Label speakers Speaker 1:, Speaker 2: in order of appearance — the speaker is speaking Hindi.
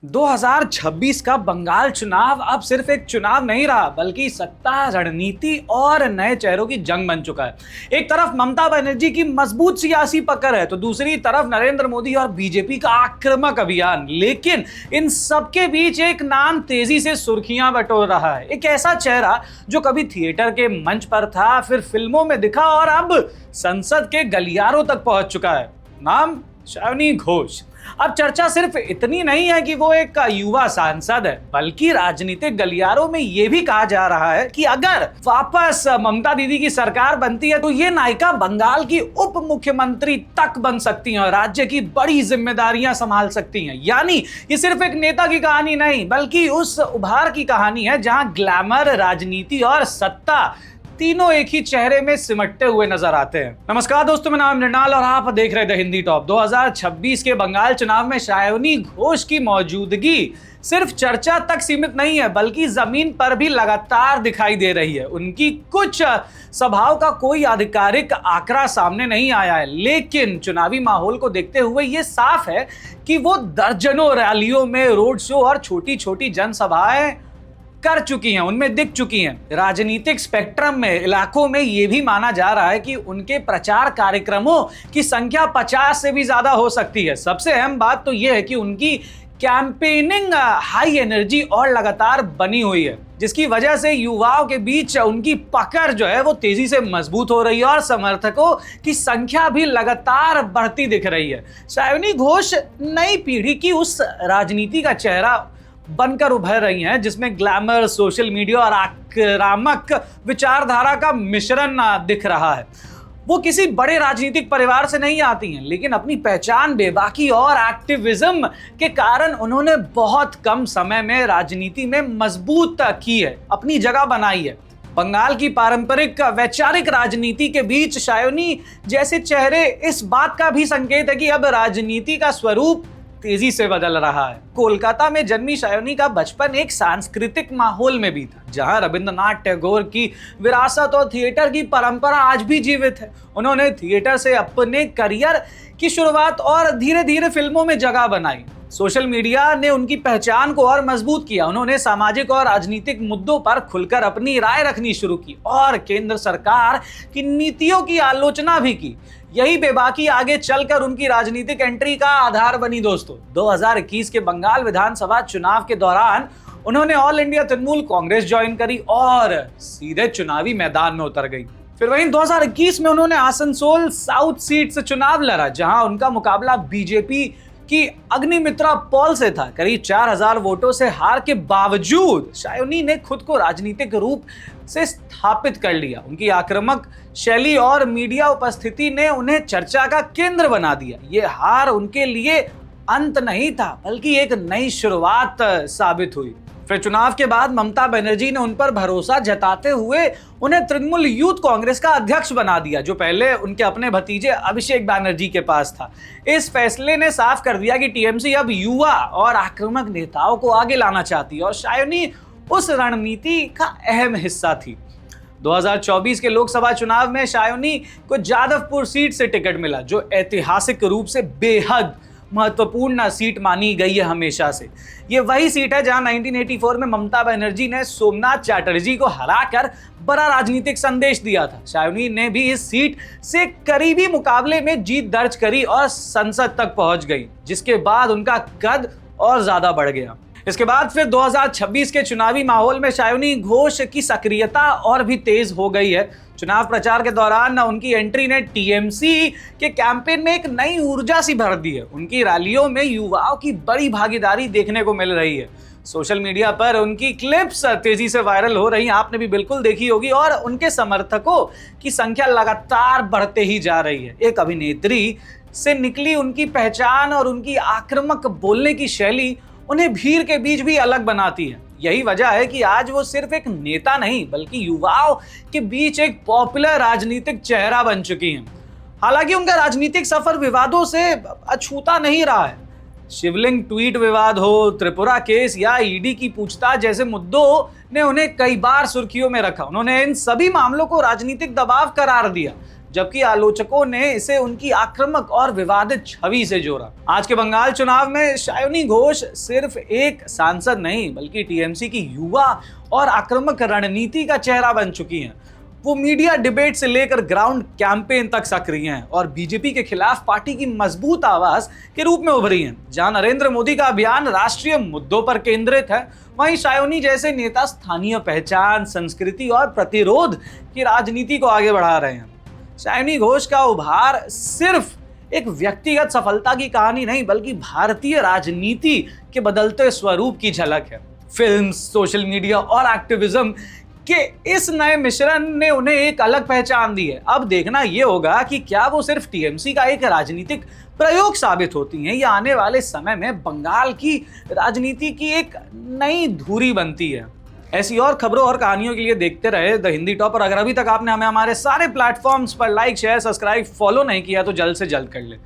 Speaker 1: 2026 का बंगाल चुनाव अब सिर्फ एक चुनाव नहीं रहा, बल्कि सत्ता, रणनीति और नए चेहरों की जंग बन चुका है। एक तरफ ममता बनर्जी की मजबूत सियासी पकड़ है, तो दूसरी तरफ नरेंद्र मोदी और बीजेपी का आक्रामक अभियान। लेकिन इन सबके बीच एक नाम तेजी से सुर्खियां बटोर रहा है। एक ऐसा चेहरा जो कभी थिएटर के मंच पर था, फिर फिल्मों में दिखा और अब संसद के गलियारों तक पहुंच चुका है। नाम शायनी घोष। अब चर्चा सिर्फ इतनी नहीं है कि वो एक युवा सांसद है, बल्कि राजनीतिक गलियारों में ये भी कहा जा रहा है कि अगर वापस ममता दीदी की सरकार बनती है तो ये नायिका बंगाल की उप मुख्यमंत्री तक बन सकती हैं और राज्य की बड़ी जिम्मेदारियां संभाल सकती हैं। यानी ये सिर्फ एक नेता की कहानी नहीं, बल्कि उस उभार की कहानी है जहां ग्लैमर, राजनीति और सत्ता तीनों एक ही चेहरे में सिमटते हुए नजर आते हैं। नमस्कार दोस्तों, मेरा नाम मृणाल और आप देख रहे थे हिंदी टॉप। 2026 के बंगाल चुनाव में शायनी घोष की मौजूदगी सिर्फ चर्चा तक सीमित नहीं है, बल्कि जमीन पर भी लगातार दिखाई दे रही है। उनकी कुछ सभाओं का कोई आधिकारिक आंकड़ा सामने नहीं आया है, लेकिन चुनावी माहौल को देखते हुए ये साफ है कि वो दर्जनों रैलियों में, रोड शो और छोटी छोटी जनसभाएं कर चुकी हैं, उनमें दिख चुकी हैं। राजनीतिक स्पेक्ट्रम में, इलाकों में यह भी माना जा रहा है कि उनके प्रचार कार्यक्रमों की संख्या 50 से भी ज्यादा हो सकती है। सबसे अहम बात तो यह है कि उनकी कैंपेनिंग हाई एनर्जी और लगातार बनी हुई है, जिसकी वजह से युवाओं के बीच उनकी पकड़ जो है वो तेजी से मजबूत हो रही है और समर्थकों की संख्या भी लगातार बढ़ती दिख रही है। शायनी घोष नई पीढ़ी की उस राजनीति का चेहरा बनकर उभर रही हैं जिसमें ग्लैमर, सोशल मीडिया और आक्रामक विचारधारा का मिश्रण दिख रहा है। वो किसी बड़े राजनीतिक परिवार से नहीं आती हैं, लेकिन अपनी पहचान, बेबाकी और एक्टिविज्म के कारण उन्होंने बहुत कम समय में राजनीति में मजबूत की है, अपनी जगह बनाई है। बंगाल की पारंपरिक वैचारिक राजनीति के बीच शायनी जैसे चेहरे इस बात का भी संकेत है कि अब राजनीति का स्वरूप तेजी से बदल रहा है। कोलकाता में जन्मी शायनी का बचपन एक सांस्कृतिक माहौल में बीता, जहां रविंद्रनाथ टैगोर की विरासत और थिएटर की परंपरा आज भी जीवित है। उन्होंने थिएटर से अपने करियर की शुरुआत और धीरे धीरे फिल्मों में जगह बनाई। सोशल मीडिया ने उनकी पहचान को और मजबूत किया। उन्होंने सामाजिक और राजनीतिक मुद्दों पर खुलकर अपनी राय रखनी शुरू की और केंद्र सरकार की नीतियों की आलोचना भी की। यही बेबाकी आगे चलकर उनकी राजनीतिक एंट्री का आधार बनी। दोस्तों, 2021 के बंगाल विधानसभा चुनाव के दौरान उन्होंने all India Trinamool Congress join करी और सीधे चुनावी मैदान में उतर गई। फिर वहीं 2021 में उन्होंने आसनसोल साउथ सीट से चुनाव लड़ा, जहां उनका मुकाबला बीजेपी की अग्निमित्रा पॉल से था। करीब 4000 वोटों से हार के बावजूद शायनी ने खुद को राजनीतिक रूप से स्थापित कर लिया। उनकी आक्रामक शैली और मीडिया उपस्थिति ने उन्हें चर्चा का केंद्र बना दिया। ये हार उनके लिए अंत नहीं था, बल्कि एक नई शुरुआत साबित हुई। फिर चुनाव के बाद ममता बनर्जी ने उन पर भरोसा जताते हुए उन्हें तृणमूल यूथ कांग्रेस का अध्यक्ष बना दिया, जो पहले उनके अपने भतीजे अभिषेक बैनर्जी के पास था। इस फैसले ने साफ कर दिया कि टीएमसी अब युवा और आक्रामक नेताओं को आगे लाना चाहती है और शायनी उस रणनीति का अहम हिस्सा थी। 2024 के लोकसभा चुनाव में शायनी को जादवपुर सीट से टिकट मिला, जो ऐतिहासिक रूप से बेहद महत्वपूर्ण सीट मानी गई है हमेशा से। ये वही सीट है जहां 1984 में ममता बनर्जी ने सोमनाथ चैटर्जी को हराकर बड़ा राजनीतिक संदेश दिया था। शायनी ने भी इस सीट से करीबी मुकाबले में जीत दर्ज करी और संसद तक पहुंच गई, जिसके बाद उनका कद और ज्यादा बढ़ गया। इसके बाद फिर 2026 के चुनावी माहौल में शायनी घोष की सक्रियता और भी तेज हो गई है। चुनाव प्रचार के दौरान उनकी एंट्री ने टीएमसी के कैंपेन में एक नई ऊर्जा सी भर दी है। उनकी रैलियों में युवाओं की बड़ी भागीदारी देखने को मिल रही है। सोशल मीडिया पर उनकी क्लिप्स तेजी से वायरल हो रही हैं, आपने भी बिल्कुल देखी होगी, और उनके समर्थकों की संख्या लगातार बढ़ते ही जा रही है। एक अभिनेत्री से निकली उनकी पहचान और उनकी आक्रामक बोलने की शैली उन्हें भीड़ के बीच भी अलग बनाती है। यही वजह है कि आज वो सिर्फ एक नेता नहीं, बल्कि युवाओं के बीच एक पॉपुलर राजनीतिक चेहरा बन चुकी हैं। हालांकि उनका राजनीतिक सफर विवादों से अछूता नहीं रहा है। शिवलिंग ट्वीट विवाद हो, त्रिपुरा केस या ईडी की पूछताछ जैसे मुद्दों ने उन्हें कई बार सुर्खियों में रखा। उन्होंने इन सभी मामलों को राजनीतिक दबाव करार दिया, जबकि आलोचकों ने इसे उनकी आक्रामक और विवादित छवि से जोड़ा। आज के बंगाल चुनाव में सायोनी घोष सिर्फ एक सांसद नहीं बल्कि टीएमसी की युवा और आक्रामक रणनीति का चेहरा बन चुकी हैं। वो मीडिया डिबेट से लेकर ग्राउंड कैंपेन तक सक्रिय हैं और बीजेपी के खिलाफ पार्टी की मजबूत आवाज के रूप में उभरी हैं। जहां नरेंद्र मोदी का अभियान राष्ट्रीय मुद्दों पर केंद्रित है, वहीं सायोनी जैसे नेता स्थानीय पहचान, संस्कृति और प्रतिरोध की राजनीति को आगे बढ़ा रहे हैं। सायोनी घोष का उभार सिर्फ एक व्यक्तिगत सफलता की कहानी नहीं बल्कि भारतीय राजनीति के बदलते स्वरूप की झलक है। फिल्म, सोशल मीडिया और एक्टिविज्म कि इस नए मिश्रण ने उन्हें एक अलग पहचान दी है। अब देखना यह होगा कि क्या वो सिर्फ टीएमसी का एक राजनीतिक प्रयोग साबित होती हैं या आने वाले समय में बंगाल की राजनीति की एक नई धुरी बनती है। ऐसी और खबरों और कहानियों के लिए देखते रहे द हिंदी टॉप। और अगर अभी तक आपने हमें हमारे सारे प्लेटफॉर्म्स पर लाइक, शेयर, सब्सक्राइब, फॉलो नहीं किया तो जल्द से जल्द कर ले।